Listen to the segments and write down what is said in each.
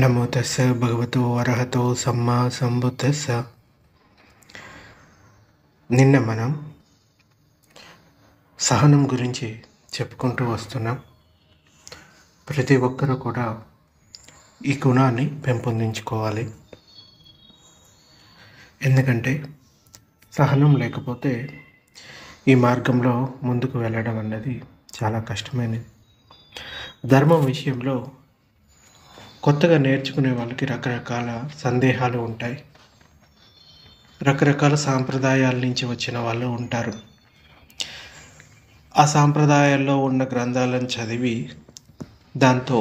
నమో తస్స భగవతో అర్హతో సమ్మా సంబుద్ధస్స. నిన్న మనం సహనం గురించి చెప్పుకుంటూ వస్తున్నాం. ప్రతి ఒక్కరూ కూడా ఈ గుణాన్ని పెంపొందించుకోవాలి. ఎందుకంటే సహనం లేకపోతే ఈ మార్గంలో ముందుకు వెళ్ళడం అన్నది చాలా కష్టమైనది. ధర్మం విషయంలో కొత్తగా నేర్చుకునే వాళ్ళకి రకరకాల సందేహాలు ఉంటాయి. రకరకాల సాంప్రదాయాల నుంచి వచ్చిన వాళ్ళు ఉంటారు. ఆ సాంప్రదాయాల్లో ఉన్న గ్రంథాలను చదివి దాంతో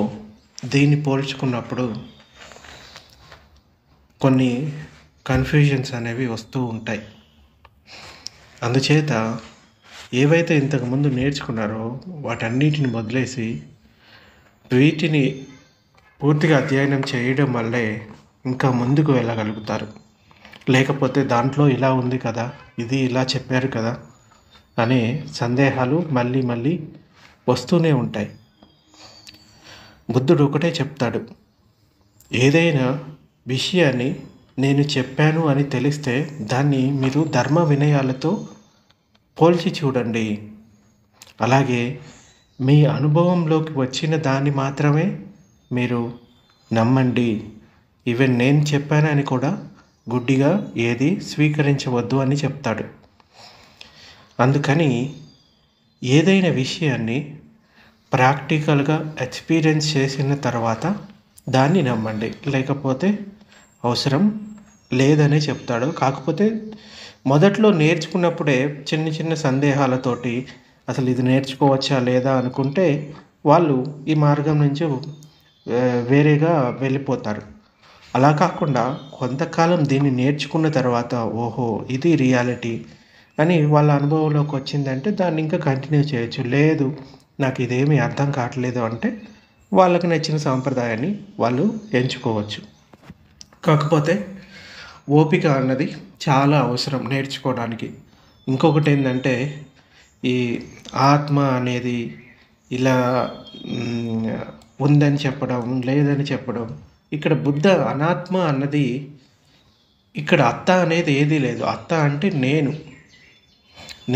దీన్ని పోల్చుకున్నప్పుడు కొన్ని కన్ఫ్యూజన్స్ అనేవి వస్తూ ఉంటాయి. అందుచేత ఏవైతే ఇంతకుముందు నేర్చుకున్నారో వాటన్నిటిని వదిలేసి వీటిని పూర్తిగా అధ్యయనం చేయడం వల్లే ఇంకా ముందుకు వెళ్ళగలుగుతారు. లేకపోతే దాంట్లో ఇలా ఉంది కదా, ఇది ఇలా చెప్పారు కదా అనే సందేహాలు మళ్ళీ మళ్ళీ వస్తూనే ఉంటాయి. బుద్ధుడు ఒకటే చెప్తాడు, ఏదైనా విషయాన్ని నేను చెప్పాను అని తెలిస్తే దాన్ని మీరు ధర్మ వినయాలతో పోల్చి చూడండి. అలాగే మీ అనుభవంలోకి వచ్చిన దాన్ని మాత్రమే మీరు నమ్మండి. ఈవెన్ నేను చెప్పానని కూడా గుడ్డిగా ఏది స్వీకరించవద్దు అని చెప్తాడు. అందుకని ఏదైనా విషయాన్ని ప్రాక్టికల్గా ఎక్స్పీరియన్స్ చేసిన తర్వాత దాన్ని నమ్మండి, లేకపోతే అవసరం లేదనే చెప్తాడు. కాకపోతే మొదట్లో నేర్చుకున్నప్పుడే చిన్న చిన్న సందేహాలతోటి అసలు ఇది నేర్చుకోవచ్చా లేదా అనుకుంటే వాళ్ళు ఈ మార్గం నుంచి వేరేగా వెళ్ళిపోతారు. అలా కాకుండా కొంతకాలం దీన్ని నేర్చుకున్న తర్వాత ఓహో ఇది రియాలిటీ అని వాళ్ళ అనుభవంలోకి వచ్చిందంటే దాన్ని ఇంకా కంటిన్యూ చేయొచ్చు. లేదు నాకు ఇదేమీ అర్థం కావట్లేదు అంటే వాళ్ళకి నచ్చిన సాంప్రదాయాన్ని వాళ్ళు ఎంచుకోవచ్చు. కాకపోతే ఓపిక అన్నది చాలా అవసరం నేర్చుకోవడానికి. ఇంకొకటి ఏంటంటే ఈ ఆత్మ అనేది ఇలా ఉందని చెప్పడం, లేదని చెప్పడం. ఇక్కడ బుద్ధ అనాత్మ అన్నది, ఇక్కడ అత్త అనేది ఏదీ లేదు. అత్త అంటే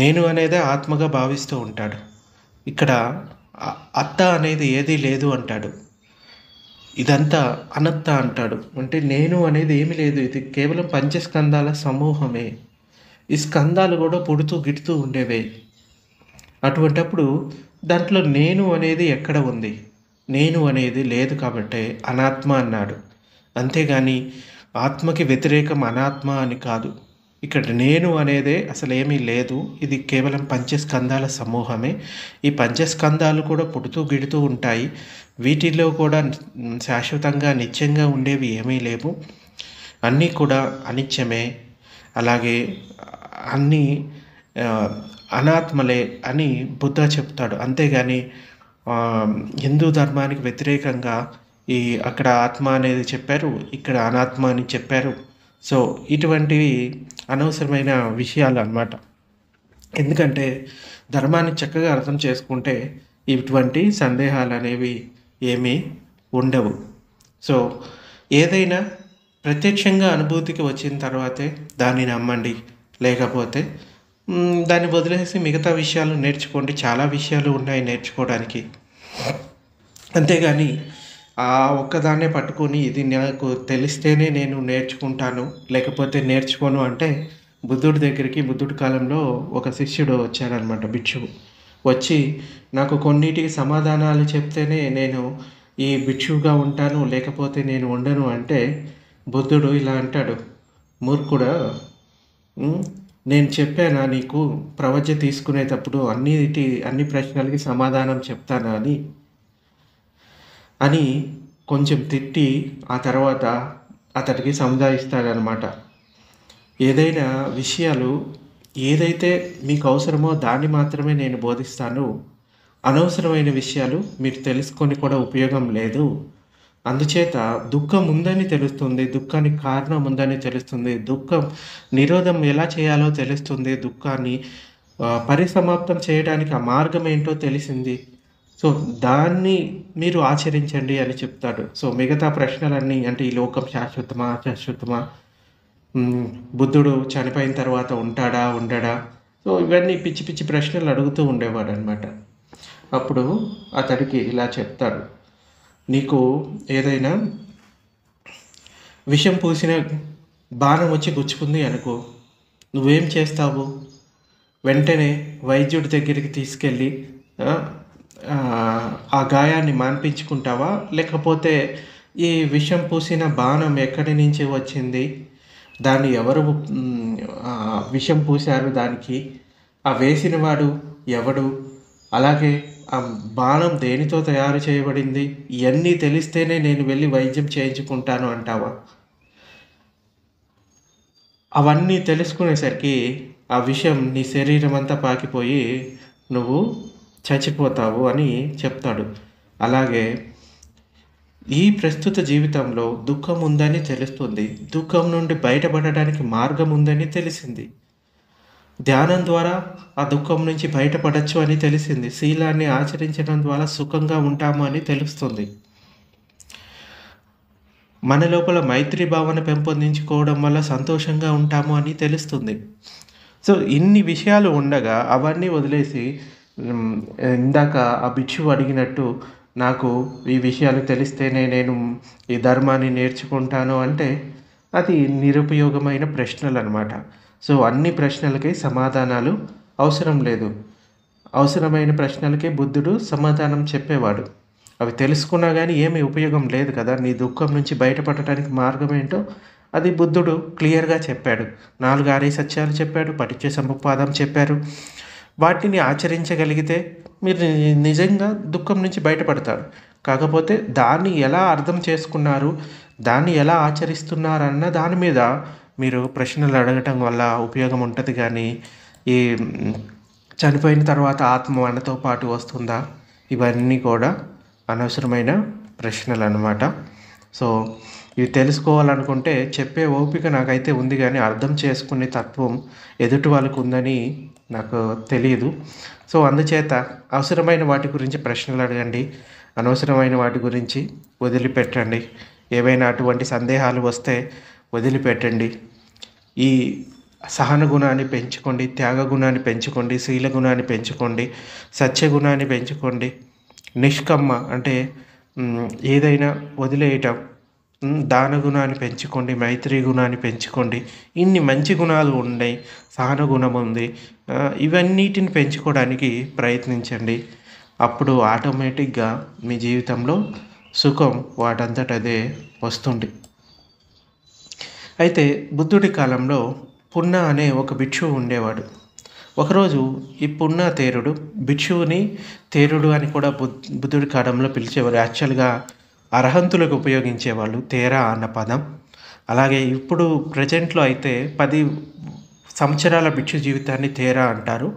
నేను అనేదే ఆత్మగా భావిస్తూ ఉంటాడు. ఇక్కడ అత్త అనేది ఏదీ లేదు అంటాడు. ఇదంతా అనత్త అంటాడు. అంటే నేను అనేది ఏమీ లేదు, ఇది కేవలం పంచస్కందాల సమూహమే. ఈ స్కందాలు కూడా పుడుతూ గిడుతూ ఉండేవే. అటువంటప్పుడు దాంట్లో నేను అనేది ఎక్కడ ఉంది? నేను అనేది లేదు కాబట్టే అనాత్మ అన్నాడు. అంతేగాని ఆత్మకి వ్యతిరేకం అనాత్మ అని కాదు. ఇక్కడ నేను అనేదే అసలు ఏమీ లేదు, ఇది కేవలం పంచస్కందాల సమూహమే. ఈ పంచస్కందాలు కూడా పుడుతూ గిడుతూ ఉంటాయి. వీటిలో కూడా శాశ్వతంగా నిత్యంగా ఉండేవి ఏమీ లేవు. అన్నీ కూడా అనిత్యమే. అలాగే అన్నీ అనాత్మలే అని బుద్ధ చెప్తాడు. అంతేగాని హిందూ ధర్మానికి వ్యతిరేకంగా అక్కడ ఆత్మ అనేది చెప్పారు, ఇక్కడ అనాత్మ అని చెప్పారు. సో ఇటువంటివి అనవసరమైన విషయాలు అన్నమాట. ఎందుకంటే ధర్మాన్ని చక్కగా అర్థం చేసుకుంటే ఇటువంటి సందేహాలు అనేవి ఏమీ ఉండవు. సో ఏదైనా ప్రత్యక్షంగా అనుభూతికి వచ్చిన తర్వాతే దాన్ని నమ్మండి, లేకపోతే దాన్ని వదిలేసి మిగతా విషయాలు నేర్చుకోండి. చాలా విషయాలు ఉన్నాయి నేర్చుకోవడానికి. అంతేగాని ఆ ఒక్కదాన్నే పట్టుకొని ఇది నాకు తెలిస్తేనే నేను నేర్చుకుంటాను, లేకపోతే నేర్చుకోను అంటే బుద్ధుడి దగ్గరికి బుద్ధుడి కాలంలో ఒక శిష్యుడు వచ్చారనమాట, భిక్షువు. వచ్చి నాకు కొన్నిటికి సమాధానాలు చెప్తేనే నేను ఈ భిక్షువుగా ఉంటాను, లేకపోతే నేను ఉండను అంటే బుద్ధుడు ఇలా అంటాడు, మూర్ఖుడా, నేను చెప్పానా నీకు ప్రవజ్ఞ తీసుకునేటప్పుడు అన్ని ప్రశ్నలకి సమాధానం చెప్తానా అని కొంచెం తిట్టి ఆ తర్వాత అతడికి సముదాయిస్తాడనమాట. ఏదైనా విషయాలు ఏదైతే మీకు అవసరమో దాన్ని మాత్రమే నేను బోధిస్తాను, అనవసరమైన విషయాలు మీరు తెలుసుకొని కూడా ఉపయోగం లేదు. అందుచేత దుఃఖం ఉందని తెలుస్తుంది, దుఃఖానికి కారణం ఉందని తెలుస్తుంది, దుఃఖం నిరోధం ఎలా చేయాలో తెలుస్తుంది, దుఃఖాన్ని పరిసమాప్తం చేయడానికి ఆ మార్గం ఏంటో తెలిసింది. సో, దాన్ని మీరు ఆచరించండి అని చెప్తాడు. సో, మిగతా ప్రశ్నలన్నీ అంటే ఈ లోకం శాశ్వతమా? అశాశ్వతమా? హ్మ్. బుద్ధుడు చనిపోయిన తర్వాత ఉంటాడా? ఉండడా? సో, ఇవన్నీ పిచ్చి పిచ్చి ప్రశ్నలు అడుగుతూ ఉండేవాడనమాట. అప్పుడు అతడికి ఇలా చెప్తాడు. నీకు ఏదైనా విషం పూసిన బాణం వచ్చి గుచ్చుకుంది అనుకో, నువ్వేం చేస్తావు? వెంటనే వైద్యుడి దగ్గరికి తీసుకెళ్ళి ఆహ్, ఆ గాయాన్ని మాన్పించుకుంటావా? లేకపోతే ఈ విషం పూసిన బాణం ఎక్కడి నుంచి వచ్చింది? దాన్ని ఎవరు విషం పూశారు దానికి? ఆ వేసినవాడు ఎవడు? అలాగే ఆ బాణం దేనితో తయారు చేయబడింది? ఇయన్నీ తెలిస్తేనే నేను వెళ్ళి వైద్యం చేయించుకుంటాను అంటావా? అవన్నీ తెలుసుకునేసరికి ఆ విషం నీ శరీరం అంతా పాకిపోయి నువ్వు చచ్చిపోతావు అని చెప్తాడు. అలాగే ఈ ప్రస్తుత జీవితంలో దుఃఖం ఉందని తెలుస్తుంది. దుఃఖం నుండి బయటపడడానికి మార్గం ఉందని తెలిసింది. ధ్యానం ద్వారా ఆ దుఃఖం నుంచి బయటపడొచ్చు అని తెలిసింది. శీలాన్ని ఆచరించడం ద్వారా సుఖంగా ఉంటాము అని తెలుస్తుంది. మన లోపల మైత్రి భావన పెంపొందించుకోవడం వల్ల సంతోషంగా ఉంటాము అని తెలుస్తుంది. సో, ఇన్ని విషయాలు ఉండగా అవన్నీ వదిలేసి హ్మ్, ఇందాక ఆ భిక్షువు అడిగినట్టు నాకు ఈ విషయాలు తెలిస్తేనే నేను ఈ ధర్మాన్ని నేర్చుకుంటాను అంటే అది నిరుపయోగమైన ప్రశ్నలనమాట. సో, అన్ని ప్రశ్నలకి సమాధానాలు అవసరం లేదు. అవసరమైన ప్రశ్నలకే బుద్ధుడు సమాధానం చెప్పేవాడు. అవి తెలుసుకున్నా గానీ ఏమీ ఉపయోగం లేదు కదా! నీ దుఃఖం నుంచి బయటపడటానికి మార్గమేంటో అది బుద్ధుడు క్లియర్‌గా చెప్పాడు. 4 ఆర్య సత్యాలు చెప్పాడు. పటిච්ච సముప్పాదం చెప్పారు. వాటిని ఆచరించగలిగితే మీరు నిజంగా దుఃఖం నుంచి బయటపడతారు. కాకపోతే దాన్ని ఎలా అర్థం చేసుకున్నారు, దాన్ని ఎలా ఆచరిస్తున్నారన్న దాని మీద మీరు ప్రశ్నలు అడగటం వల్ల ఉపయోగం ఉంటది గానీ, ఈ చనిపోయిన తర్వాత ఆత్మ మనతో పాటు వస్తుందా? ఇవన్నీ కూడా అనవసరమైన ప్రశ్నలనమాట. సో, ఇవి తెలుసుకోవాలనుకుంటే చెప్పే ఓపిక నాకైతే ఉంది గానీ, అర్థం చేసుకునే తత్వం ఎదుటి వాళ్ళకు ఉందని నాకు తెలీదు. సో, అందుచేత అవసరమైన వాటి గురించి ప్రశ్నలు అడగండి. అనవసరమైన వాటి గురించి వదిలిపెట్టండి. ఏవైనా అటువంటి సందేహాలు వస్తే వదిలిపెట్టండి. ఈ సహన గుణాన్ని పెంచుకోండి, త్యాగ గుణాన్ని పెంచుకోండి, శీల గుణాన్ని పెంచుకోండి, సత్య గుణాన్ని పెంచుకోండి. నిష్కమ్మ అంటే ఏదైనా వదిలేయటం, దాన గుణాన్ని పెంచుకోండి, మైత్రి గుణాన్ని పెంచుకోండి. ఇన్ని మంచి గుణాలు ఉన్నాయి, సహన గుణం ఉంది. ఇవన్నిటిని పెంచుకోవడానికి ప్రయత్నించండి. అప్పుడు ఆటోమేటిక్గా మీ జీవితంలో సుఖం వాటంతట అదే వస్తుంది. అయితే బుద్ధుడి కాలంలో పున్న అనే ఒక భిక్షువు ఉండేవాడు. ఒకరోజు ఈ పున్న తేరుడు భిక్షువుని తేరుడు అని కూడా బుద్ధుడి కాలంలో పిలిచేవారు. యాక్చువల్గా అర్హంతులకు ఉపయోగించేవాళ్ళు తేరా అన్న పదం. అలాగే ఇప్పుడు ప్రజెంట్లో అయితే 10 సంవత్సరాల భిక్షు జీవితాన్ని తేరా అంటారు.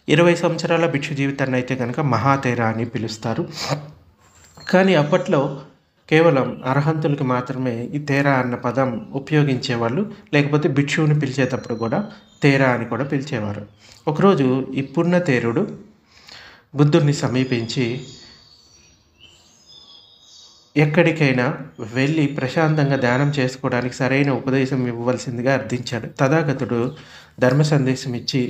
20 సంవత్సరాల భిక్షు జీవితాన్ని అయితే కనుక మహాతేరా అని పిలుస్తారు. కానీ అప్పట్లో కేవలం అర్హంతులకి మాత్రమే ఈ తేరా అన్న పదం ఉపయోగించేవాళ్ళు. లేకపోతే భిక్షువుని పిలిచేటప్పుడు కూడా తేరా అని కూడా పిలిచేవారు. ఒకరోజు ఈ పున్న తేరుడు బుద్ధుడిని సమీపించి ఎక్కడికైనా వెళ్ళి ప్రశాంతంగా ధ్యానం చేసుకోవడానికి సరైన ఉపదేశం ఇవ్వవలసిందిగా అర్థించాడు. తథాగతుడు ధర్మ సందేశం ఇచ్చి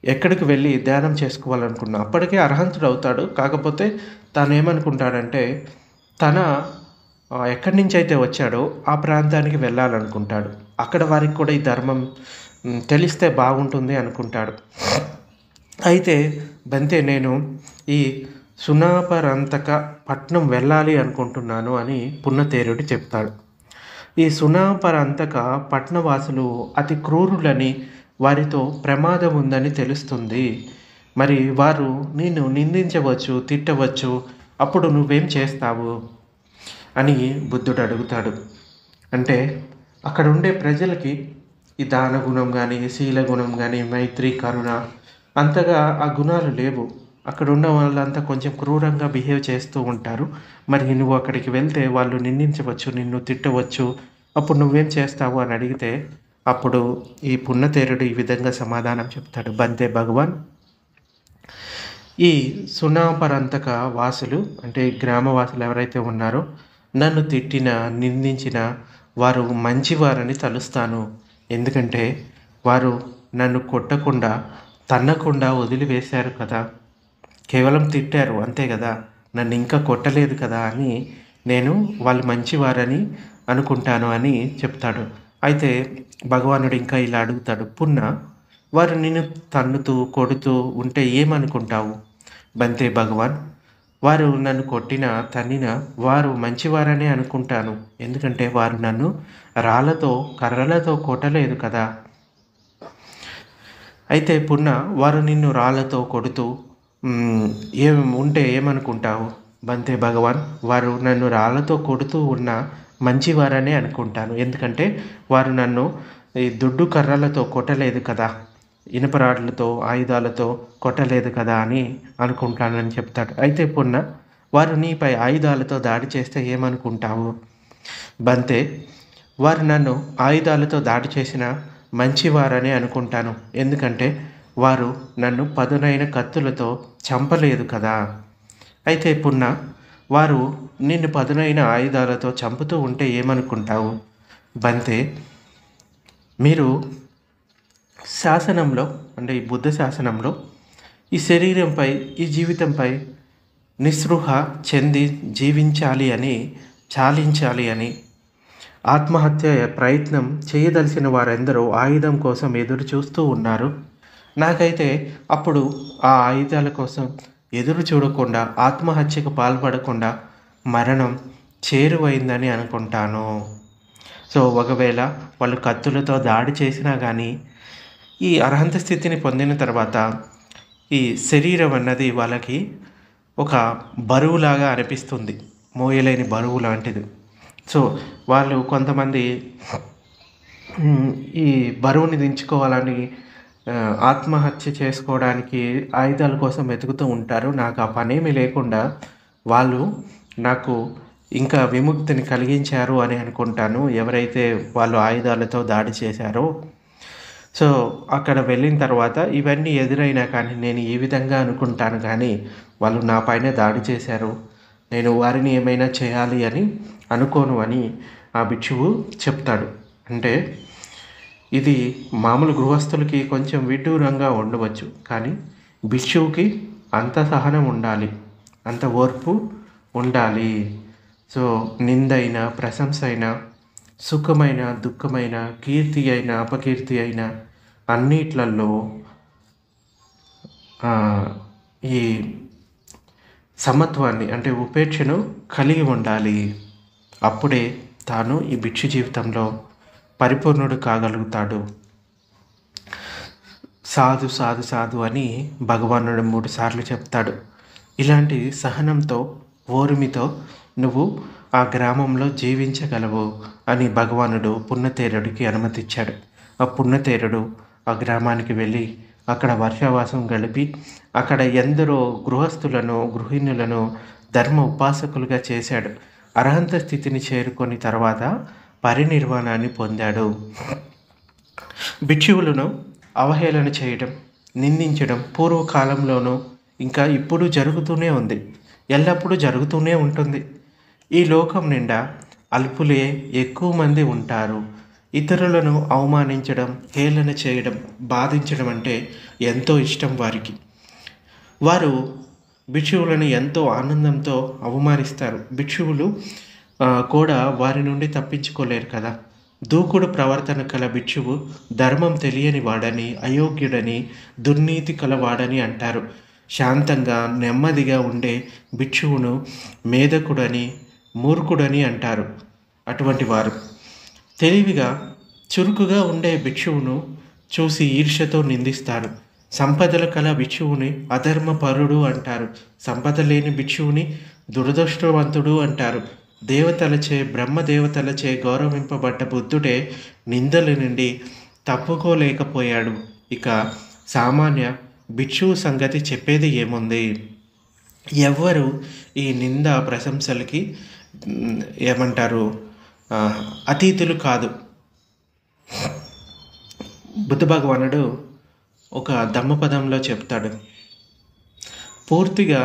ఎక్కడికి వెళ్ళి ధ్యానం చేసుకోవాలనుకున్నా అప్పటికే అర్హంతుడు అవుతాడు. కాకపోతే తాను ఏమనుకుంటాడంటే తన ఎక్కడి నుంచి అయితే వచ్చాడో ఆ ప్రాంతానికి వెళ్ళాలనుకుంటాడు. అక్కడ వారికి కూడా ఈ ధర్మం తెలిస్తే బాగుంటుంది అనుకుంటాడు. అయితే బంతే నేను ఈ సునాపరంతక పట్నం వెళ్ళాలి అనుకుంటున్నాను అని పున్నతేరుడు చెప్తాడు. ఈ సునాపరంతక పట్నవాసులు అతి క్రూరులని, వారితో ప్రమాదం ఉందని తెలుస్తుంది. మరి వారు నిన్ను నిందించవచ్చు, తిట్టవచ్చు. అప్పుడు నువ్వేం చేస్తావు అని బుద్ధుడు అడుగుతాడు. అంటే అక్కడ ఉండే ప్రజలకి ఈ దాన గుణం కానీ, శీల గుణం కానీ, మైత్రి, కరుణ అంతగా ఆ గుణాలు లేవు. అక్కడ ఉన్న వాళ్ళంతా కొంచెం క్రూరంగా బిహేవ్ చేస్తూ ఉంటారు. మరి నువ్వు అక్కడికి వెళ్తే వాళ్ళు నిందించవచ్చు, నిన్ను తిట్టవచ్చు. అప్పుడు నువ్వేం చేస్తావు అని అడిగితే అప్పుడు ఈ పున్నతేరుడు ఈ విధంగా సమాధానం చెప్తాడు. బంతే భగవాన్, ఈ సునాపరంతక వాసులు అంటే గ్రామవాసులు ఎవరైతే ఉన్నారో నన్ను తిట్టిన నిందించిన వారు మంచివారని తలుస్తాను. ఎందుకంటే వారు నన్ను కొట్టకుండా తన్నకుండా వదిలివేశారు కదా, కేవలం తిట్టారు అంతే కదా, నన్ను ఇంకా కొట్టలేదు కదా అని నేను వాళ్ళు మంచివారని అనుకుంటాను అని చెప్తాడు. అయితే భగవానుడు ఇంకా ఇలా అడుగుతాడు, పున్న వారు నిన్ను తన్నుతూ కొడుతూ ఉంటే ఏమనుకుంటావు? బంతే భగవాన్, వారు నన్ను కొట్టిన తన్నిన వారు మంచివారనే అనుకుంటాను. ఎందుకంటే వారు నన్ను రాళ్ళతో కర్రలతో కొట్టలేదు కదా. అయితే పున్న వారు నిన్ను రాళ్ళతో కొడుతూ ఏం ఉంటే ఏమనుకుంటావు? బంతే భగవాన్, వారు నన్ను రాళ్ళతో కొడుతూ ఉన్న మంచివారనే అనుకుంటాను. ఎందుకంటే వారు నన్ను ఈ దుడ్డు కర్రలతో కొట్టలేదు కదా, ఇనుపరాడ్లతో ఆయుధాలతో కొట్టలేదు కదా అని అనుకుంటానని చెప్తాడు. అయితే పున్న వారు నీపై ఆయుధాలతో దాడి చేస్తే ఏమనుకుంటావు? బంతే, వారు నన్ను ఆయుధాలతో దాడి చేసిన మంచివారనే అనుకుంటాను. ఎందుకంటే వారు నన్ను పదునైన కత్తులతో చంపలేదు కదా. అయితే పున్న వారు నిన్ను పదునైన ఆయుధాలతో చంపుతూ ఉంటే ఏమనుకుంటావు? బంతే, మీరు శాసనంలో అంటే ఈ బుద్ధ శాసనంలో ఈ శరీరంపై ఈ జీవితంపై నిస్పృహ చెంది జీవించాలి అని చాలించాలి అని ఆత్మహత్య ప్రయత్నం చేయదలిసిన వారెందరో ఆయుధం కోసం ఎదురు చూస్తూ ఉన్నారు. నాకైతే అప్పుడు ఆ ఆయుధాల కోసం ఎదురు చూడకుండా ఆత్మహత్యకు పాల్పడకుండా మరణం చేరువైందని అనుకుంటాను. సో ఒకవేళ వాళ్ళు కత్తులతో దాడి చేసినా కానీ ఈ అర్హంత స్థితిని పొందిన తర్వాత ఈ శరీరం అన్నది వాళ్ళకి ఒక బరువులాగా అనిపిస్తుంది, మోయలేని బరువు లాంటిది. సో వాళ్ళు కొంతమంది ఈ బరువుని దించుకోవాలని ఆత్మహత్య చేసుకోవడానికి ఆయుధాల కోసం వెతుకుతూ ఉంటారు. నాకు ఆ పనేమీ లేకుండా వాళ్ళు నాకు ఇంకా విముక్తిని కలిగించారు అని అనుకుంటాను, ఎవరైతే వాళ్ళు ఆయుధాలతో దాడి చేశారో. సో అక్కడ వెళ్ళిన తర్వాత ఇవన్నీ ఎదురైనా కానీ నేను ఈ విధంగా అనుకుంటాను, కానీ వాళ్ళు నా పైన దాడి చేశారు, నేను వారిని ఏమైనా చేయాలి అని అనుకోను అని ఆ భిక్షువు చెప్తాడు. అంటే ఇది మామూలు గృహస్థులకి కొంచెం విడ్డూరంగా ఉండవచ్చు, కానీ భిక్షువుకి అంత సహనం ఉండాలి, అంత ఓర్పు ఉండాలి. సో నిందైన ప్రశంస అయినా సుఖమైన దుఃఖమైన కీర్తి అయినా అపకీర్తి అయినా అన్నిట్లలో ఈ సమత్వాన్ని అంటే ఉపేక్షను కలిగి ఉండాలి. అప్పుడే తాను ఈ భిక్షు జీవితంలో పరిపూర్ణుడు కాగలుగుతాడు. సాధు సాధు సాధు అని భగవానుడు 3 సార్లు చెప్తాడు. ఇలాంటి సహనంతో ఓర్మితో నువ్వు ఆ గ్రామంలో జీవించగలవు అని భగవానుడు పున్నతేరుడికి అనుమతిచ్చాడు. ఆ పున్నతేరుడు ఆ గ్రామానికి వెళ్ళి అక్కడ వర్షావాసం గడిపి అక్కడ ఎందరో గృహస్థులను గృహిణులను ధర్మ ఉపాసకులుగా చేశాడు. అర్హంత స్థితిని చేరుకొని తర్వాత పరినిర్వాణాన్ని పొందాడు. భిక్షువులను అవహేళన చేయడం, నిందించడం పూర్వకాలంలోనూ ఇంకా ఇప్పుడు జరుగుతూనే ఉంది, ఎల్లప్పుడూ జరుగుతూనే ఉంటుంది. ఈ లోకం నిండా అల్పులే ఎక్కువ మంది ఉంటారు. ఇతరులను అవమానించడం, హేళన చేయడం, బాధించడం అంటే ఎంతో ఇష్టం వారికి. వారు భిక్షువులను ఎంతో ఆనందంతో అవమానిస్తారు. భిక్షువులు కూడా వారి నుండి తప్పించుకోలేరు కదా. దూకుడు ప్రవర్తన కల భిక్షువు ధర్మం తెలియని వాడని, అయోగ్యుడని, దుర్నీతి కలవాడని అంటారు. శాంతంగా నెమ్మదిగా ఉండే భిక్షువును మేధకుడని, మూర్ఖుడని అంటారు. అటువంటి వారు తెలివిగా చురుకుగా ఉండే భిక్షువును చూసి ఈర్ష్యతో నిందిస్తారు. సంపదల కల భిక్షువుని అధర్మపరుడు అంటారు. సంపద లేని భిక్షువుని దురదృష్టవంతుడు అంటారు. దేవతలచే బ్రహ్మదేవతలచే గౌరవింపబడ్డ బుద్ధుడే నిందల నుండి తప్పుకోలేకపోయాడు. ఇక సామాన్య భిక్షువు సంగతి చెప్పేది ఏముంది? ఎవ్వరు ఈ నింద ప్రశంసలకి ఏమంటారు అతీతులు కాదు. బుద్ధ భగవానుడు ఒక ధమ్మపదంలో చెప్తాడు, పూర్తిగా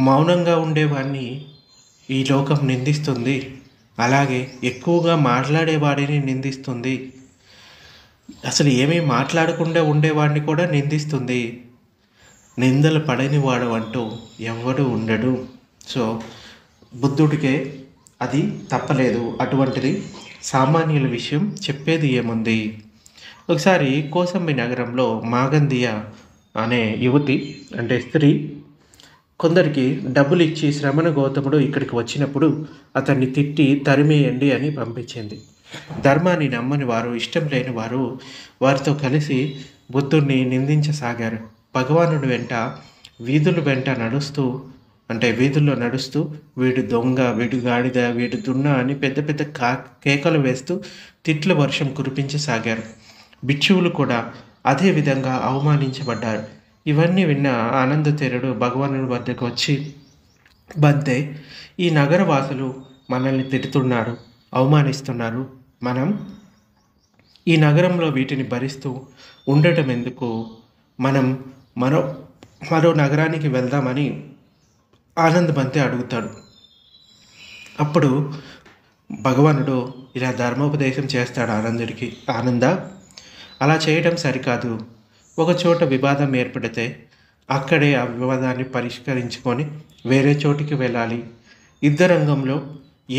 మౌనంగా ఉండేవాడిని ఈ లోకం నిందిస్తుంది, అలాగే ఎక్కువగా మాట్లాడేవాడిని నిందిస్తుంది, అసలు ఏమీ మాట్లాడకుండా ఉండేవాడిని కూడా నిందిస్తుంది. నిందలు పడనివాడు అంటూ ఎవడు ఉండడు. సో బుద్ధుడికే అది తప్పలేదు. అటువంటిది సామాన్యుల విషయం చెప్పేది ఏముంది. ఒకసారి కోసంబి నగరంలో మాగందియ అనే యువతి అంటే స్త్రీ కొందరికి డబ్బులు ఇచ్చి శ్రమణ గౌతముడు ఇక్కడికి వచ్చినప్పుడు అతన్ని తిట్టి తరిమేయండి అని పంపించింది. ధర్మాన్ని నమ్మని వారు, ఇష్టం లేని వారు వారితో కలిసి బుద్ధుడిని నిందించసాగారు. భగవానుడి వెంట వీధుల్లో నడుస్తూ వీడు దొంగ, వీడు గాడిద, వీడు దున్న అని పెద్ద పెద్ద కేకలు వేస్తూ తిట్ల వర్షం కురిపించసాగారు. భిక్షువులు కూడా అదే విధంగా అవమానించబడ్డారు. ఇవన్నీ విన్న ఆనందతేరుడు భగవానుడి వద్దకు వచ్చి, బంతే, ఈ నగరవాసులు మనల్ని తిడుతున్నారు, అవమానిస్తున్నారు. మనం ఈ నగరంలో వీటిని భరిస్తూ ఉండటం ఎందుకు? మనం మరో నగరానికి వెళ్దామని బంతే అడుగుతాడు. అప్పుడు భగవానుడు ఇలా ధర్మోపదేశం చేస్తాడు ఆనందుడికి. ఆనంద, అలా చేయడం సరికాదు. ఒక చోట వివాదం ఏర్పడితే అక్కడే ఆ వివాదాన్ని పరిష్కరించుకొని వేరే చోటికి వెళ్ళాలి. యుద్ధరంగంలో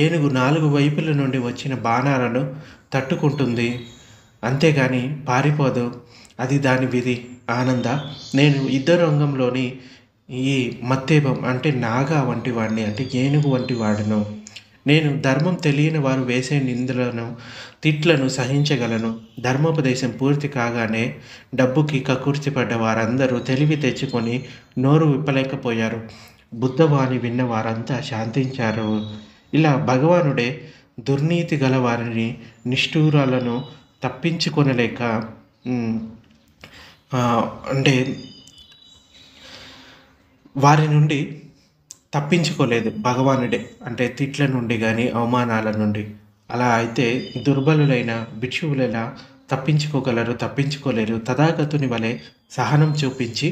ఏనుగు 4 వైపుల నుండి వచ్చిన బాణాలను తట్టుకుంటుంది, అంతేగాని పారిపోదు. అది దాని విధి. ఆనంద, నేను యుద్ధరంగంలోని ఈ మత్తేబం అంటే నాగా వంటి వాడిని, అంటే ఏనుగు వంటి వాడును. నేను ధర్మం తెలియని వారు వేసే నిందలను, తిట్లను సహించగలను. ధర్మోపదేశం పూర్తి కాగానే డబ్బుకి కక్కుర్తిపడ్డ వారందరూ తెలివి తెచ్చుకొని నోరు విప్పలేకపోయారు. బుద్ధవాణి విన్న వారంతా శాంతించారు. ఇలా భగవానుడే దుర్నీతి గల వారిని, నిష్ఠూరాలను తప్పించుకొనలేక అంటే వారి నుండి తప్పించుకోలేదు భగవానుడే, అంటే తిట్ల నుండి కానీ అవమానాల నుండి. అలా అయితే దుర్బలులైన భిక్షువులెలా తప్పించుకోలేరు. తథాగతుని వలె సహనం చూపించి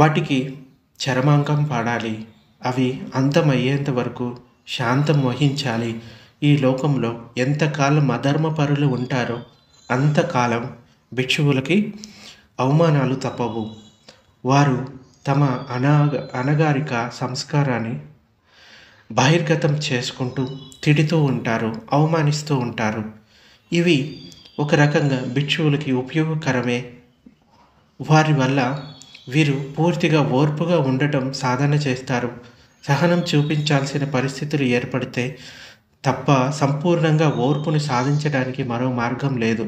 వాటికి చరమాంకం పాడాలి. అవి అంతమయ్యేంత వరకు శాంతం వహించాలి. ఈ లోకంలో ఎంతకాలం అధర్మపరులు ఉంటారో అంతకాలం భిక్షువులకి అవమానాలు తప్పవు. వారు తమ అనగారిక సంస్కారాన్ని బహిర్గతం చేసుకుంటూ తిడుతూ ఉంటారు, అవమానిస్తూ ఉంటారు. ఇవి ఒక రకంగా భిక్షువులకి ఉపయోగకరమే. వారి వల్ల వీరు పూర్తిగా ఓర్పుగా ఉండటం సాధన చేస్తారు. సహనం చూపించాల్సిన పరిస్థితులు ఏర్పడితే తప్ప సంపూర్ణంగా ఓర్పును సాధించడానికి మరో మార్గం లేదు.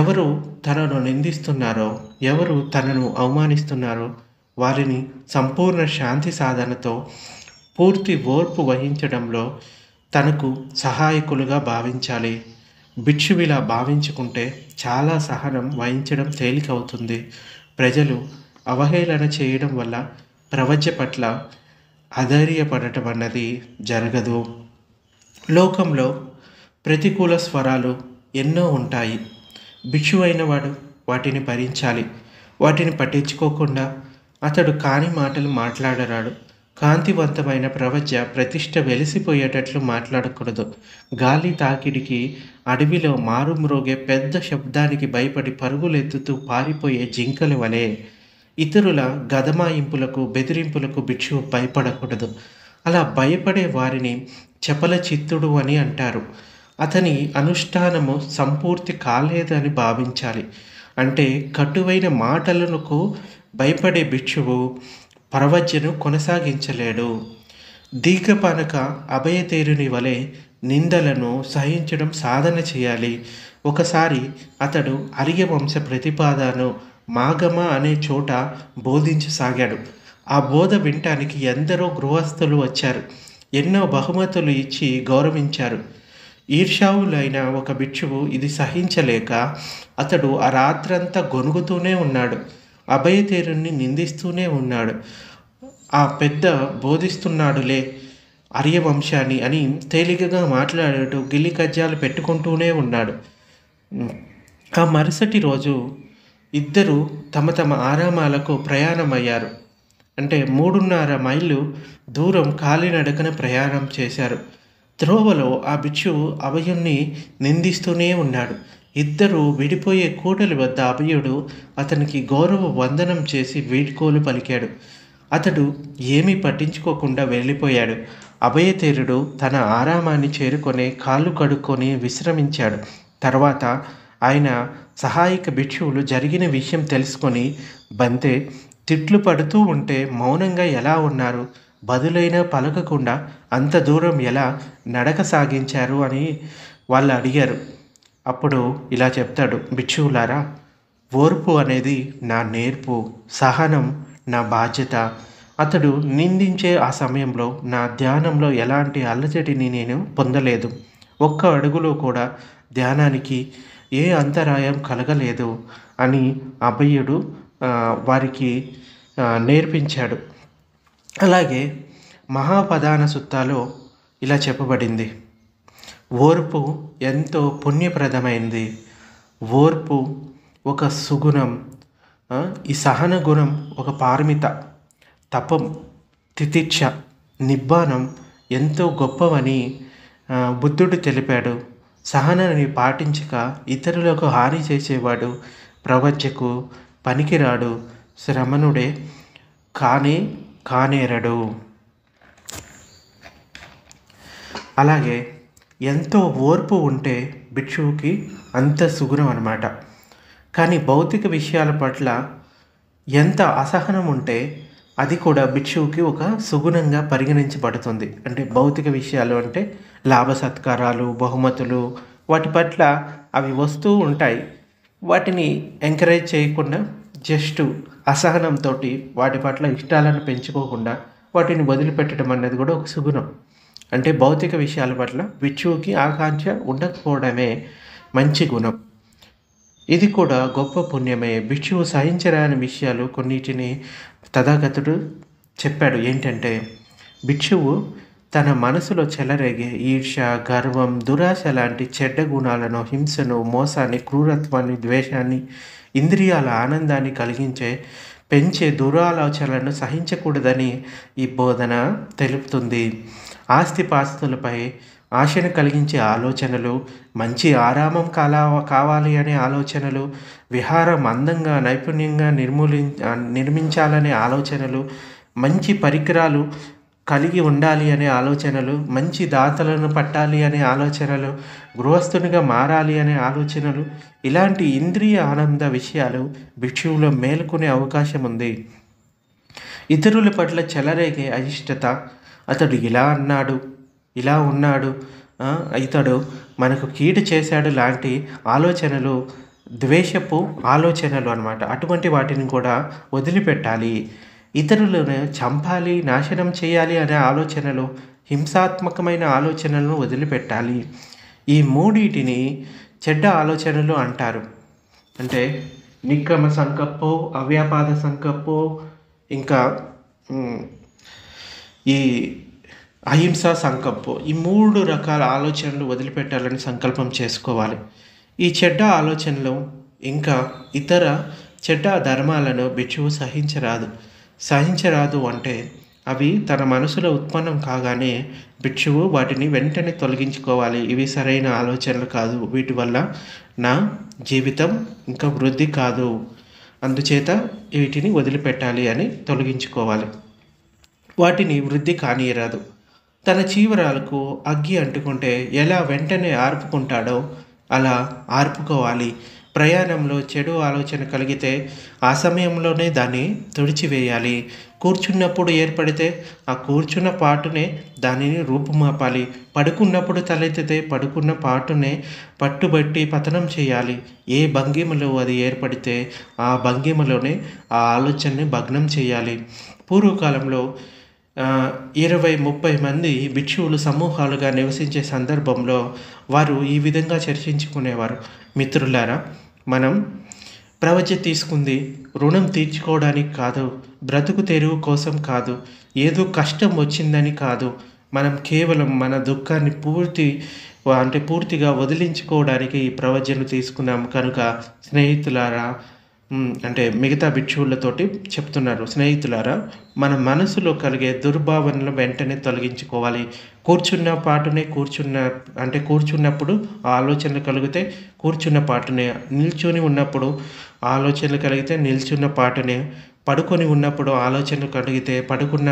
ఎవరు తనను నిందిస్తున్నారో, ఎవరు తనను అవమానిస్తున్నారో వారిని సంపూర్ణ శాంతి సాధనతో పూర్తి ఓర్పు వహించడంలో తనకు సహాయకులుగా భావించాలి. భిక్షువిలా భావించుకుంటే చాలా సహనం వహించడం తేలికవుతుంది. ప్రజలు అవహేళన చేయడం వల్ల ప్రవజ్య పట్ల అధైర్యపడటం అన్నది జరగదు. లోకంలో ప్రతికూల స్వరాలు ఎన్నో ఉంటాయి. భిక్షువు అయిన వాడు వాటిని భరించాలి. వాటిని పట్టించుకోకుండా అతడు కాని మాటలు మాట్లాడరాడు. కాంతివంతమైన ప్రవజ్య ప్రతిష్ట వెలిసిపోయేటట్లు మాట్లాడకూడదు. గాలి తాకిడికి అడవిలో మారుమ్రోగే పెద్ద శబ్దానికి భయపడి పరుగులెత్తుతూ పారిపోయే జింకల వలె ఇతరుల గదమాయింపులకు, బెదిరింపులకు భిక్షువు భయపడకూడదు. అలా భయపడే వారిని చపల చిత్తుడు అని అంటారు. అతని అనుష్ఠానము సంపూర్తి కాలేదని భావించాలి. అంటే కటువైన మాటలకు భయపడే భిక్షువు ప్రవజ్యను కొనసాగించలేడు. దీర్ఘపానక అభయతేరుని వలె నిందలను సహించడం సాధన చేయాలి. ఒకసారి అతడు అర్యవంశ ప్రతిపాదనను మాగమ అనే చోట బోధించసాగాడు. ఆ బోధ వినటానికి ఎందరో గృహస్థులు వచ్చారు. ఎన్నో బహుమతులు ఇచ్చి గౌరవించారు. ఈర్ష్యావులైన ఒక భిక్షువు ఇది సహించలేక అతడు ఆ రాత్రంతా గొనుగుతూనే ఉన్నాడు. అభయతేరుని నిందిస్తూనే ఉన్నాడు. ఆ పెద్ద బోధిస్తున్నాడులే ఆర్యవంశాన్ని అని తేలికగా మాట్లాడుతూ గిల్లి కజ్జాలు పెట్టుకుంటూనే ఉన్నాడు. ఆ మరుసటి రోజు ఇద్దరు తమ తమ ఆరామాలకు ప్రయాణమయ్యారు. అంటే 3.5 మైళ్ళు దూరం కాలినడకన ప్రయాణం చేశారు. త్రోవలో ఆ భిక్షువు అభయుణ్ణి నిందిస్తూనే ఉన్నాడు. ఇద్దరు విడిపోయే కూడలి వద్ద అభయుడు అతనికి గౌరవ వందనం చేసి వీడ్కోలు పలికాడు. అతడు ఏమీ పట్టించుకోకుండా వెళ్ళిపోయాడు. అభయతేరుడు తన ఆరామాన్ని చేరుకొని కాళ్ళు కడుక్కొని విశ్రమించాడు. తర్వాత ఆయన సహాయక భిక్షువులు జరిగిన విషయం తెలుసుకొని బంతే తిట్లు పడుతూ ఉంటే మౌనంగా ఎలా ఉన్నారు, బదులైనా పలకకుండా అంత దూరం ఎలా నడక సాగించారు అని వాళ్ళు అడిగారు. అప్పుడు ఇలా చెప్తాడు, భిక్షువులారా, ఓర్పు అనేది నా నేర్పు, సహనం నా బాధ్యత. అతడు నిందించే ఆ సమయంలో నా ధ్యానంలో ఎలాంటి అలజడిని నేను పొందలేదు. ఒక్క అడుగులో కూడా ధ్యానానికి ఏ అంతరాయం కలగలేదు అని అభయుడు వారికి నేర్పించాడు. అలాగే మహాపదాన సుత్తాలో ఇలా చెప్పబడింది, ఓర్పు ఎంతో పుణ్యప్రదమైంది. ఓర్పు ఒక సుగుణం, ఈ సహన గుణం ఒక పారమిత, తపం, తితిక్ష, నిబ్బానం ఎంతో గొప్పవని బుద్ధుడు తెలిపాడు. సహనాన్ని పాటించక ఇతరులకు హాని చేసేవాడు ప్రవజ్యకు పనికిరాడు, శ్రమణుడే కానేరడు. అలాగే ఎంతో ఓర్పు ఉంటే భిక్షువుకి అంత సుగుణం అన్నమాట. కానీ భౌతిక విషయాల పట్ల ఎంత అసహనం ఉంటే అది కూడా భిక్షువుకి ఒక సుగుణంగా పరిగణించబడుతుంది. అంటే భౌతిక విషయాలు అంటే లాభ సత్కారాలు, బహుమతులు, వాటి పట్ల అవి వస్తూ ఉంటాయి. వాటిని ఎంకరేజ్ చేయకుండా జస్ట్ అసహనంతో వాటి పట్ల ఇష్టాలను పెంచుకోకుండా వాటిని వదిలిపెట్టడం అన్నది కూడా ఒక సుగుణం. అంటే భౌతిక విషయాల పట్ల భిక్షువుకి ఆకాంక్ష ఉండకపోవడమే మంచి గుణం. ఇది కూడా గొప్ప పుణ్యమే. భిక్షువు సహించరాని విషయాలు కొన్నిటిని తథాగతుడు చెప్పాడు. ఏంటంటే, భిక్షువు తన మనసులో చెలరేగే ఈర్ష్య, గర్వం, దురాశ లాంటి చెడ్డ గుణాలను, హింసను, మోసాన్ని, క్రూరత్వాన్ని, ద్వేషాన్ని, ఇంద్రియాల ఆనందాన్ని పెంచే దురాలోచనలను సహించకూడదని ఈ బోధన తెలుపుతుంది. ఆస్తిపాస్తులపై ఆశను కలిగించే ఆలోచనలు, మంచి ఆరామం కావాలి అనే ఆలోచనలు, విహారం అందంగా నైపుణ్యంగా నిర్మించాలనే ఆలోచనలు, మంచి పరికరాలు కలిగి ఉండాలి అనే ఆలోచనలు, మంచి దాతలను పట్టాలి అనే ఆలోచనలు, గృహస్థునిగా మారాలి అనే ఆలోచనలు, ఇలాంటి ఇంద్రియ ఆనంద విషయాలు భిక్షువులో మేలుకునే అవకాశం ఉంది. ఇతరుల పట్ల చెలరేగే అయిష్టత, అతడు ఇలా అన్నాడు, ఇలా ఉన్నాడు, ఇతడు మనకు కీడు చేశాడు లాంటి ఆలోచనలు ద్వేషపు ఆలోచనలు అన్నమాట. అటువంటి వాటిని కూడా వదిలిపెట్టాలి. ఇతరులను చంపాలి, నాశనం చేయాలి అనే ఆలోచనలు, హింసాత్మకమైన ఆలోచనలను వదిలిపెట్టాలి. ఈ మూడింటిని చెడ్డ ఆలోచనలు అంటారు. అంటే నిక్రమ సంకల్పో, అవ్యాపాద సంకల్పో, ఇంకా ఈ అహింసా సంకల్పం, ఈ 3 రకాల ఆలోచనలు వదిలిపెట్టాలని సంకల్పం చేసుకోవాలి. ఈ చెడ్డ ఆలోచనలు ఇంకా ఇతర చెడ్డ ధర్మాలను భిక్షువు సహించరాదు అంటే అవి తన మనసులో ఉత్పన్నం కాగానే భిక్షువు వాటిని వెంటనే తొలగించుకోవాలి. ఇవి సరైన ఆలోచనలు కాదు, వీటి వల్ల నా జీవితం ఇంకా వృద్ధి కాదు, అందుచేత వీటిని వదిలిపెట్టాలి అని తొలగించుకోవాలి. వాటిని వృద్ధి కానీయరాదు. తన చీవరాలకు అగ్గి అంటుకుంటే ఎలా వెంటనే ఆర్పుకుంటాడో అలా ఆర్పుకోవాలి. ప్రయాణంలో చెడు ఆలోచన కలిగితే ఆ సమయంలోనే దాన్ని తుడిచివేయాలి. కూర్చున్నప్పుడు ఏర్పడితే ఆ కూర్చున్న పాటునే దానిని రూపుమాపాలి. పడుకున్నప్పుడు తలెత్తితే పడుకున్న పాటునే పట్టుబట్టి పతనం చేయాలి. ఏ భంగిమలో అది ఏర్పడితే ఆ భంగిమలోనే ఆ ఆలోచనని భగ్నం చేయాలి. పూర్వకాలంలో 20-30 మంది భిక్షువులు సమూహాలుగా నివసించే సందర్భంలో వారు ఈ విధంగా చర్చించుకునేవారు. మిత్రులారా, మనం ప్రవచ తీసుకుంది రుణం తీర్చుకోవడానికి కాదు, బ్రతుకు తెరువు కోసం కాదు, ఏదో కష్టం వచ్చిందని కాదు. మనం కేవలం మన దుఃఖాన్ని పూర్తిగా వదిలించుకోవడానికి ఈ ప్రవచను తీసుకున్నాం. కనుక స్నేహితులారా, అంటే మిగతా భిక్షువులతోటి చెప్తున్నారు, స్నేహితులారా, మన మనసులో కలిగే దుర్భావనలు వెంటనే తొలగించుకోవాలి. కూర్చున్న పాటునే కూర్చున్నప్పుడు ఆలోచనలు కలిగితే కూర్చున్న పాటునే, నిల్చొని ఉన్నప్పుడు ఆలోచనలు కలిగితే నిల్చున్న పాటునే, పడుకొని ఉన్నప్పుడు ఆలోచనలు కలిగితే పడుకున్న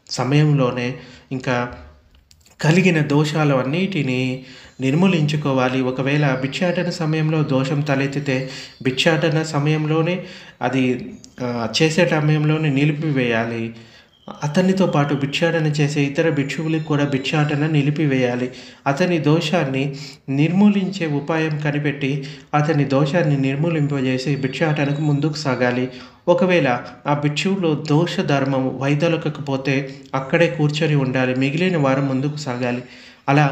సమయంలోనే ఇంకా కలిగిన దోషాలు అన్నిటినీ నిర్మూలించుకోవాలి. ఒకవేళ భిక్షాటన సమయంలో దోషం తలెత్తితే భిక్షాటన సమయంలోనే అది చేసే సమయంలోనే నిలిపివేయాలి. అతనితో పాటు భిక్షాటన చేసే ఇతర భిక్షువులకు కూడా భిక్షాటన నిలిపివేయాలి. అతని దోషాన్ని నిర్మూలించే ఉపాయం కనిపెట్టి అతని దోషాన్ని నిర్మూలింపజేసి భిక్షాటనకు ముందుకు సాగాలి. ఒకవేళ ఆ భిక్షువులో దోష ధర్మం వైదొలగకపోతే అక్కడే కూర్చొని ఉండాలి. మిగిలిన వారు ముందుకు సాగాలి. అలా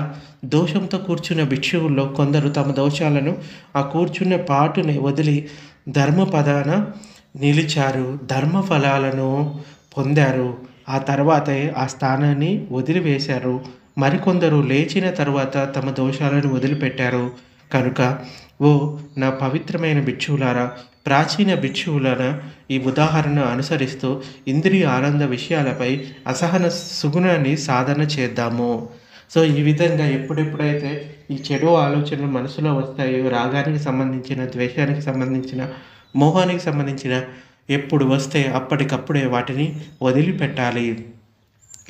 దోషంతో కూర్చున్న భిక్షువుల్లో కొందరు తమ దోషాలను ఆ కూర్చున్న పాటుని వదిలి ధర్మపదాన నిలిచారు, ధర్మ ఫలాలను పొందారు. ఆ తర్వాతే ఆ స్థానాన్ని వదిలివేశారు. మరికొందరు లేచిన తర్వాత తమ దోషాలను వదిలిపెట్టారు. కనుక ఓ నా పవిత్రమైన భిక్షువులారా, ప్రాచీన భిక్షువులను ఈ ఉదాహరణ అనుసరిస్తూ ఇంద్రియ ఆనంద విషయాలపై అసహన సుగుణాన్ని సాధన చేద్దాము. సో ఈ విధంగా ఎప్పుడెప్పుడైతే ఈ చెడు ఆలోచనలు మనసులో వస్తాయో, రాగానికి సంబంధించిన, ద్వేషానికి సంబంధించిన, మోహానికి సంబంధించిన ఎప్పుడు వస్తే అప్పటికప్పుడే వాటిని వదిలిపెట్టాలి.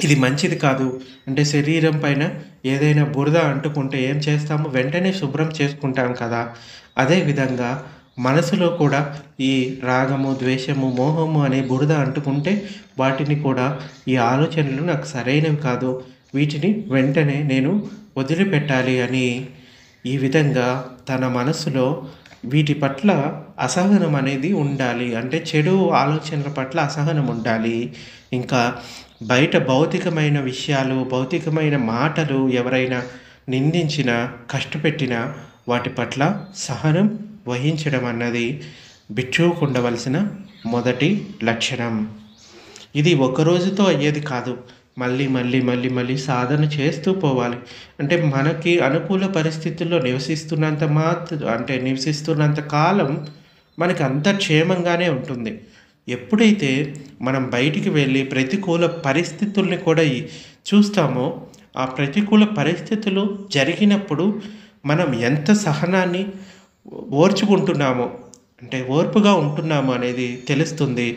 ఇది మంచిది కాదు. అంటే శరీరం పైన ఏదైనా బురద అంటుకుంటే ఏం చేస్తాము? వెంటనే శుభ్రం చేసుకుంటాం కదా. అదేవిధంగా మనసులో కూడా ఈ రాగము, ద్వేషము, మోహము అనే బురద అంటుకుంటే వాటిని కూడా, ఈ ఆలోచనలు నాకు సరైనవి కాదు, వీటిని వెంటనే నేను వదిలిపెట్టాలి అని ఈ విధంగా తన మనసులో వీటి పట్ల అసహనం అనేది ఉండాలి. అంటే చెడు ఆలోచనల పట్ల అసహనం ఉండాలి. ఇంకా బయట భౌతికమైన విషయాలు, భౌతికమైన మాటలు ఎవరైనా నిందించినా, కష్టపెట్టినా వాటి పట్ల సహనం వహించడం అన్నది భిక్షువుకు ఉండవలసిన మొదటి లక్షణం. ఇది ఒకరోజుతో అయ్యేది కాదు. మళ్ళీ మళ్ళీ మళ్ళీ మళ్ళీ సాధన చేస్తూ పోవాలి. అంటే మనకి అనుకూల పరిస్థితుల్లో నివసిస్తున్నంత కాలం మనకి అంత క్షేమంగానే ఉంటుంది. ఎప్పుడైతే మనం బయటికి వెళ్ళి ప్రతికూల పరిస్థితుల్ని కూడా చూస్తామో, ఆ ప్రతికూల పరిస్థితులు జరిగినప్పుడు మనం ఎంత సహనాన్ని ఓర్చుకుంటున్నామో, అంటే ఓర్పుగా ఉంటున్నాము అనేది తెలుస్తుంది.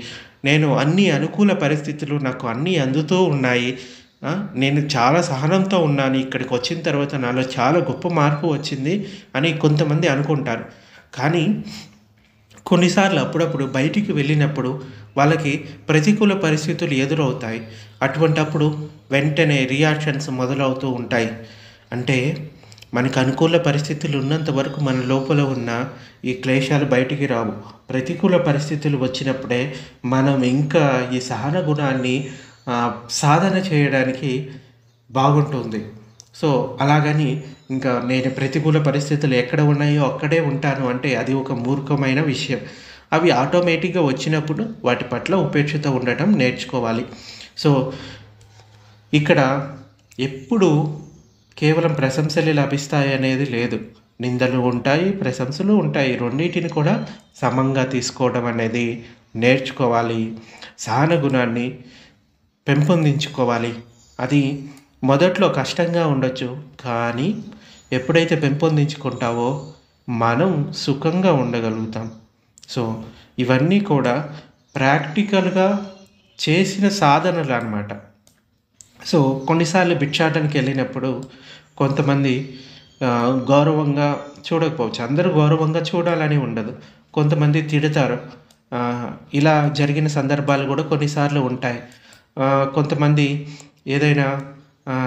నేను అన్ని అనుకూల పరిస్థితులు నాకు అన్నీ అందుతూ ఉన్నాయి, నేను చాలా సహనంతో ఉన్నాను, ఇక్కడికి వచ్చిన తర్వాత నాలో చాలా గొప్ప మార్పు వచ్చింది అని కొంతమంది అనుకుంటారు. కానీ కొన్నిసార్లు అప్పుడప్పుడు బయటికి వెళ్ళినప్పుడు వాళ్ళకి ప్రతికూల పరిస్థితులు ఎదురవుతాయి. అటువంటప్పుడు వెంటనే రియాక్షన్స్ మొదలవుతూ ఉంటాయి. అంటే మనకు అనుకూల పరిస్థితులు ఉన్నంత వరకు మన లోపల ఉన్న ఈ క్లేశాలు బయటికి రావు. ప్రతికూల పరిస్థితులు వచ్చినప్పుడే మనం ఇంకా ఈ సహన గుణాన్ని సాధన చేయడానికి బాగుంటుంది. సో అలాగని ఇంకా నేను ప్రతికూల పరిస్థితులు ఎక్కడ ఉన్నాయో అక్కడే ఉంటాను అంటే అది ఒక మూర్ఖమైన విషయం. అవి ఆటోమేటిక్గా వచ్చినప్పుడు వాటి పట్ల ఉపేక్షత ఉండటం నేర్చుకోవాలి. సో ఇక్కడ ఎప్పుడు కేవలం ప్రశంసలే లభిస్తాయి అనేది లేదు. నిందలు ఉంటాయి, ప్రశంసలు ఉంటాయి. రెండింటిని కూడా సమంగా తీసుకోవడం అనేది నేర్చుకోవాలి. సహన గుణాన్ని పెంపొందించుకోవాలి. అది మొదట్లో కష్టంగా ఉండొచ్చు, కానీ ఎప్పుడైతే పెంపొందించుకుంటావో మనం సుఖంగా ఉండగలుగుతాం. సో ఇవన్నీ కూడా ప్రాక్టికల్గా చేసిన సాధనలు అన్నమాట. సో కొన్నిసార్లు భిక్షాటనకి వెళ్ళినప్పుడు కొంతమంది గౌరవంగా చూడకపోవచ్చు. అందరూ గౌరవంగా చూడాలని ఉండదు. కొంతమంది తిడతారు. ఇలా జరిగిన సందర్భాలు కూడా కొన్నిసార్లు ఉంటాయి. కొంతమంది ఏదైనా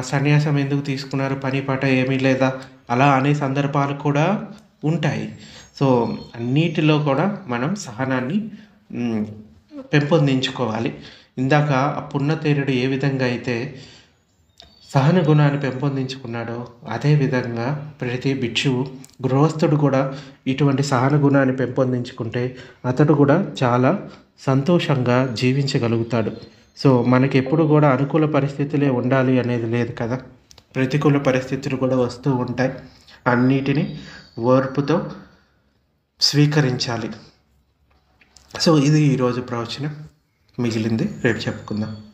సన్యాసం ఎందుకు తీసుకున్నారు, పని పాట ఏమీ లేదా, అలా అనే సందర్భాలు కూడా ఉంటాయి. సో అన్నిటిలో కూడా మనం సహనాన్ని పెంపొందించుకోవాలి. ఇందాక ఆ పున్నతేరుడు ఏ విధంగా అయితే సహన గుణాన్ని పెంపొందించుకున్నాడో అదేవిధంగా ప్రతి భిక్షువు, గృహస్థుడు కూడా ఇటువంటి సహన గుణాన్ని పెంపొందించుకుంటే అతడు కూడా చాలా సంతోషంగా జీవించగలుగుతాడు. సో మనకి ఎప్పుడు కూడా అనుకూల పరిస్థితులే ఉండాలి అనేది లేదు కదా. ప్రతికూల పరిస్థితులు కూడా వస్తూ ఉంటాయి. అన్నిటినీ ఓర్పుతో స్వీకరించాలి. సో ఇది ఈరోజు ప్రవచనం. మిగిలింది రేపు చెప్పుకుందాం.